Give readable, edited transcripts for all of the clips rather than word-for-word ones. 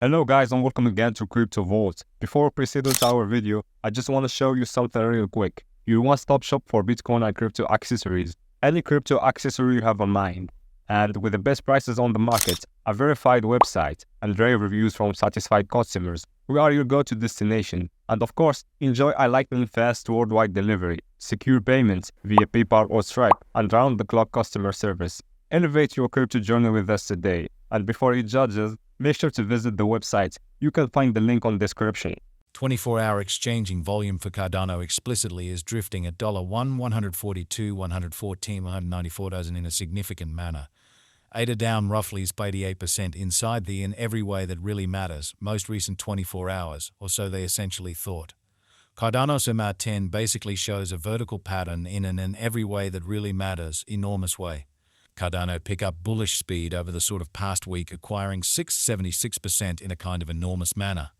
Hello guys and welcome again to Crypto Vault. Before we proceed with our video, I just want to show you something real quick. Your one-stop shop for Bitcoin and crypto accessories. Any crypto accessory you have in mind. And with the best prices on the market, a verified website, and rave reviews from satisfied customers, we are your go-to destination. And of course, enjoy a lightning fast worldwide delivery, secure payments via PayPal or Stripe, and round-the-clock customer service. Elevate your crypto journey with us today. And before you judge us, make sure to visit the website. You can find the link on description. 24-hour exchanging volume for Cardano explicitly is drifting at $142, 114, 194,000 in a significant manner. ADA down roughly 88% inside the in every way that really matters, most recent 24 hours, or so they essentially thought. Cardano SMA 10 basically shows a vertical pattern in an in every way that really matters, enormous way. Cardano pick up bullish speed over the sort of past week, acquiring 676% in a kind of enormous manner.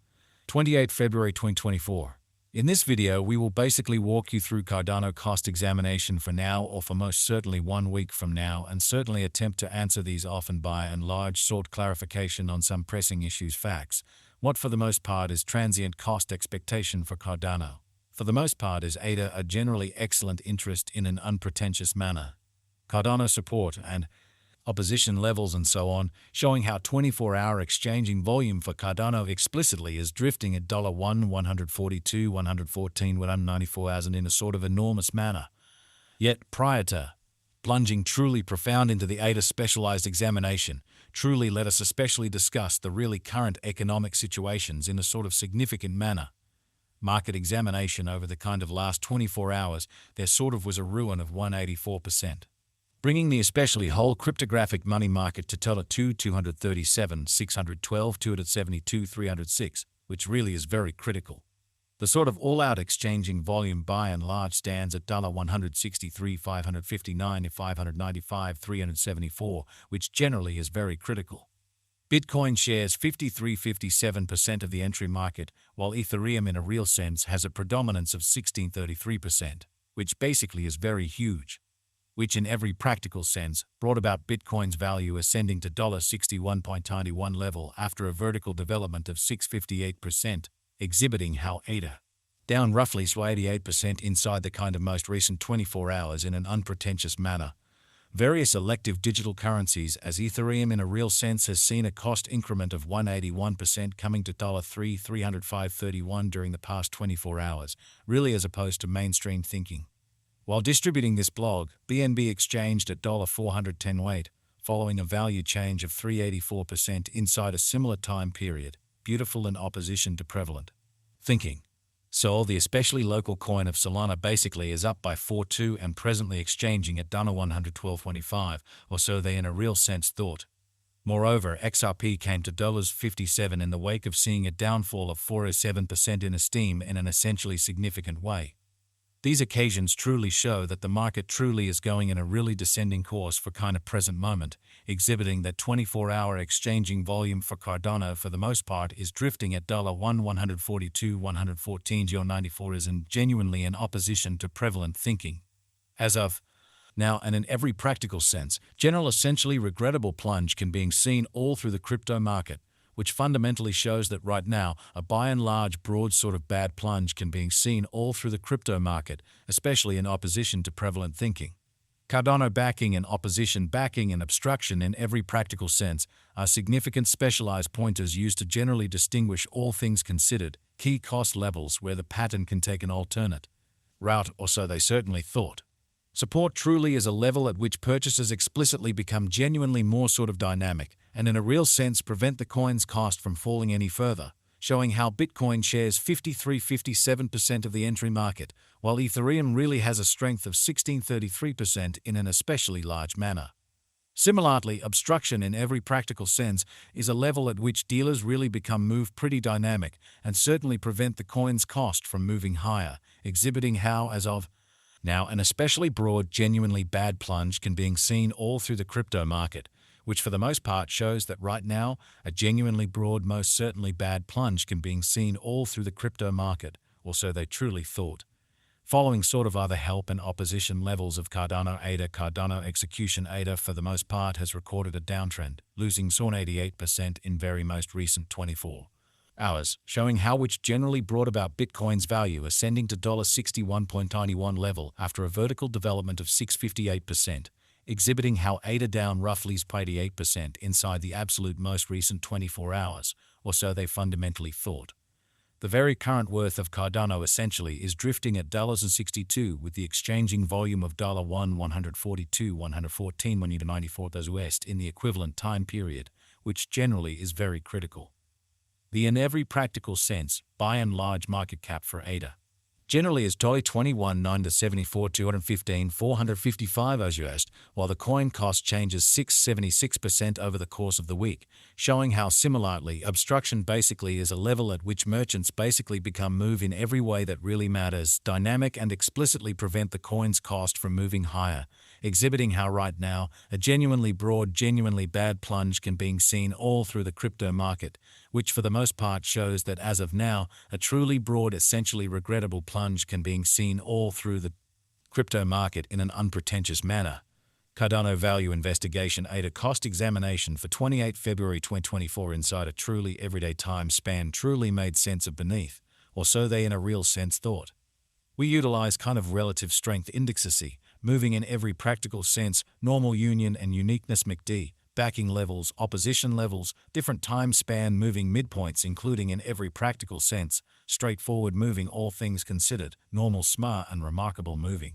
28 February 2024. In this video, we will basically walk you through Cardano cost examination for now or for most certainly 1 week from now, and certainly attempt to answer these often by and large sought clarification on some pressing issues facts. What for the most part is transient cost expectation for Cardano. For the most part is ADA a generally excellent interest in an unpretentious manner. Cardano support and opposition levels and so on, showing how 24-hour exchanging volume for Cardano explicitly is drifting at $142, 114, 194,000 in a sort of enormous manner. Yet prior to plunging truly profound into the ADA specialized examination, truly let us especially discuss the really current economic situations in a sort of significant manner. Market examination over the kind of last 24 hours, there sort of was a ruin of 184%. Bringing the especially whole cryptographic money market to total 237, 612, 272, 306, which really is very critical. The sort of all-out exchanging volume by and large stands at $163, 559, 595, 374, which generally is very critical. Bitcoin shares 53-57% of the entry market, while Ethereum in a real sense has a predominance of 16-33%, which basically is very huge, which in every practical sense brought about Bitcoin's value ascending to $61.91 level after a vertical development of 658%, exhibiting how ADA down roughly 88% inside the kind of most recent 24 hours in an unpretentious manner. Various elective digital currencies, as Ethereum in a real sense has seen a cost increment of 181% coming to $305.31 during the past 24 hours, really as opposed to mainstream thinking. While distributing this blog, BNB exchanged at $410.08, following a value change of 384% inside a similar time period, beautiful in opposition to prevalent thinking. Sol, the especially local coin of Solana, basically is up by 4.2 and presently exchanging at $112.25, or so they in a real sense thought. Moreover, XRP came to $57 in the wake of seeing a downfall of 407% in esteem in an essentially significant way. These occasions truly show that the market truly is going in a really descending course for kind of present moment, exhibiting that 24-hour exchanging volume for Cardano for the most part is drifting at $142, 114, 94 is genuinely in opposition to prevalent thinking. As of now, and in every practical sense, general essentially regrettable plunge can be seen all through the crypto market, which fundamentally shows that right now, a by and large broad sort of bad plunge can be seen all through the crypto market, especially in opposition to prevalent thinking. Cardano backing and opposition backing and obstruction in every practical sense are significant specialized pointers used to generally distinguish all things considered, key cost levels where the pattern can take an alternate route, or so they certainly thought. Support truly is a level at which purchases explicitly become genuinely more sort of dynamic, and in a real sense prevent the coin's cost from falling any further, showing how Bitcoin shares 53-57% of the entry market, while Ethereum really has a strength of 16-33% in an especially large manner. Similarly, obstruction in every practical sense is a level at which dealers really become move pretty dynamic and certainly prevent the coin's cost from moving higher, exhibiting how, as of now, an especially broad, genuinely bad plunge can be seen all through the crypto market, which for the most part shows that right now, a genuinely broad, most certainly bad plunge can be seen all through the crypto market, or so they truly thought. Following sort of other help and opposition levels of Cardano ADA, Cardano execution ADA for the most part has recorded a downtrend, losing 88% in very most recent 24 hours, showing how which generally brought about Bitcoin's value ascending to $61.91 level after a vertical development of 658%, exhibiting how ADA down roughly 88% inside the absolute most recent 24 hours, or so they fundamentally thought. The very current worth of Cardano essentially is drifting at $62 with the exchanging volume of $142,114 West in the equivalent time period, which generally is very critical. In every practical sense, by and large market cap for ADA generally is $21.9 to 74,215, 455 US, while the coin cost changes 676% over the course of the week, showing how similarly obstruction basically is a level at which merchants basically become move in every way that really matters, dynamic and explicitly prevent the coin's cost from moving higher, exhibiting how right now a genuinely broad, genuinely bad plunge can be seen all through the crypto market, which for the most part shows that as of now, a truly broad, essentially regrettable plunge can be seen all through the crypto market in an unpretentious manner. Cardano Value Investigation ADA Cost Examination for 28 February 2024 inside a truly everyday time span truly made sense of beneath, or so they in a real sense thought. We utilize kind of relative strength indexes, moving in every practical sense, normal union and uniqueness MACD, backing levels, opposition levels, different time span moving midpoints including in every practical sense, straightforward moving all things considered, normal smart and remarkable moving.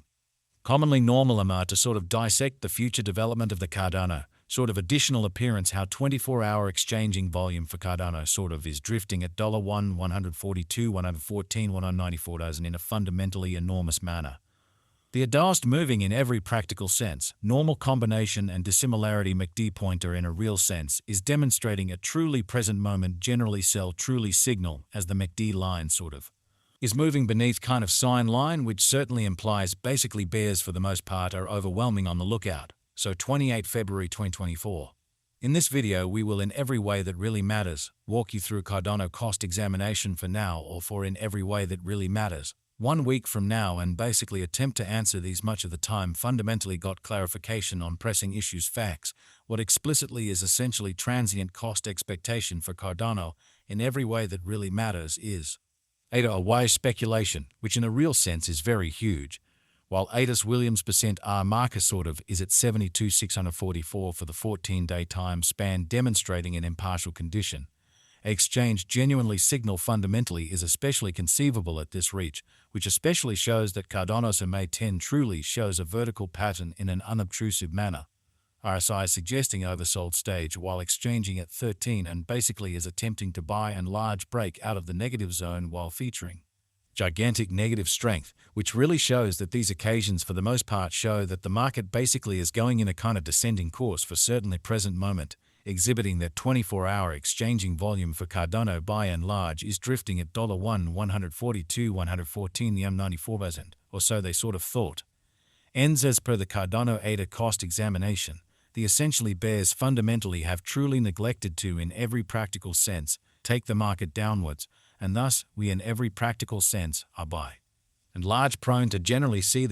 Commonly normal to sort of dissect the future development of the Cardano, sort of additional appearance how 24-hour exchanging volume for Cardano sort of is drifting at $142, 114, 194 in a fundamentally enormous manner. The adast moving in every practical sense, normal combination and dissimilarity MACD pointer in a real sense is demonstrating a truly present moment generally sell truly signal as the MACD line sort of is moving beneath kind of sign line, which certainly implies basically bears for the most part are overwhelming on the lookout. So 28 February 2024. In this video we will in every way that really matters walk you through Cardano cost examination for now or for in every way that really matters 1 week from now and basically attempt to answer these much of the time fundamentally got clarification on pressing issues facts, what explicitly is essentially transient cost expectation for Cardano in every way that really matters is ADA a wise speculation, which in a real sense is very huge, while ADA's Williams %R marker sort of is at 72,644 for the 14-day time span demonstrating an impartial condition. Exchange genuinely signal fundamentally is especially conceivable at this reach, which especially shows that Cardano's May 10 truly shows a vertical pattern in an unobtrusive manner. RSI suggesting oversold stage while exchanging at 13 and basically is attempting to buy and large break out of the negative zone while featuring gigantic negative strength, which really shows that these occasions for the most part show that the market basically is going in a kind of descending course for certainly present moment, exhibiting that 24-hour exchanging volume for Cardano by and large is drifting at $142, 114 M94%, or so they sort of thought. Ends as per the Cardano ADA cost examination, the essentially bears fundamentally have truly neglected to in every practical sense take the market downwards, and thus we in every practical sense are by and large prone to generally see